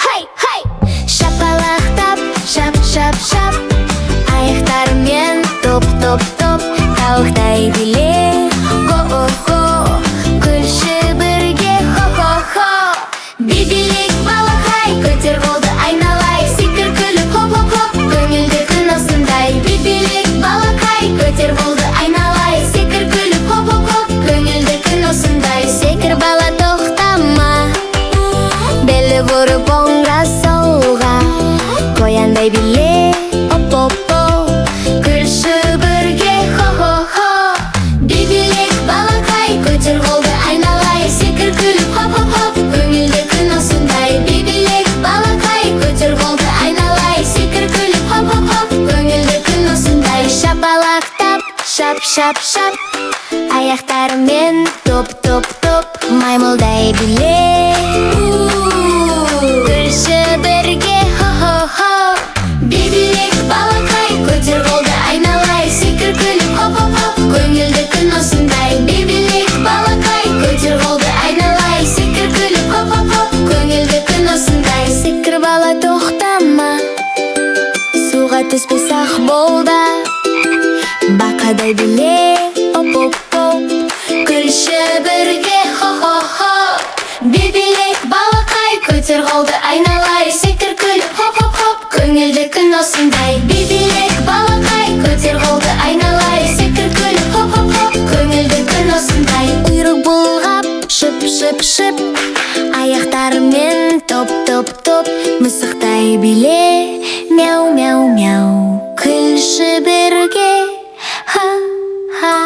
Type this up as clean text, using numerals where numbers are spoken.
Hey, hey! Шапалақтап, шап, шап, шап. Аяқтарымен топ, топ, топ. Тауықтай биле, хо-хо-хо. Күлші бірге, хо-хо-хо. Би-билейік балақай, көтер қолды айналай. Секір күліп, хоп-хоп-хоп, көңілді күн осындай. Би-билейік балақай, көтер қолды айналай. Секір күліп, хоп-хоп-хоп, көңілді күн осындай. Секір бала тоқтама, белі бұрып оңға солға. Қояндай биле, оп-оп-оп. Күлші бірге, хо-хо-хо. Би-билейік балақай, көтер қолды айналай. Секір күліп, хоп-хоп-хоп, көңілді күн осындай. Би-билейік балақай, көтер қолды айналай. Секір күліп, хоп-хоп-хоп, көңілді күн осындай. Шапалақтап, шап, шап, шап. Аяқтарымен топ, топ, топ. Маймылдай биле, күлші бірге, хо-хо-хо. Би-билейік балақай, көтер қолды айналай. Секір күліп, хоп-хоп-хоп, көңілді күн осындай. Би-билейік балақай, көтер қолды айналай. Секір күліп, хоп-хоп-хоп, көңілді күн осындай. Секір бала тоқтама, суға түспе сақ болда. Бақадай биле, оп-оп-оп. Күлші бірге, хо-хо-хо. Би-билейік балақай, көтер қолды айналай. Секір күліп, хоп-хоп-хоп, көңілді күн осындай. Би-билейік балақай, көтер қолды айналай. Секір күліп, хоп-хоп-хоп, көңілді күн осындай. Құйрық бұлғап, шып-шып-шып. Аяқтарымен топ-топ-топ. Мысықтай биле, мяу-мяу-мяу. Күлші бірге, ха-ха-ха.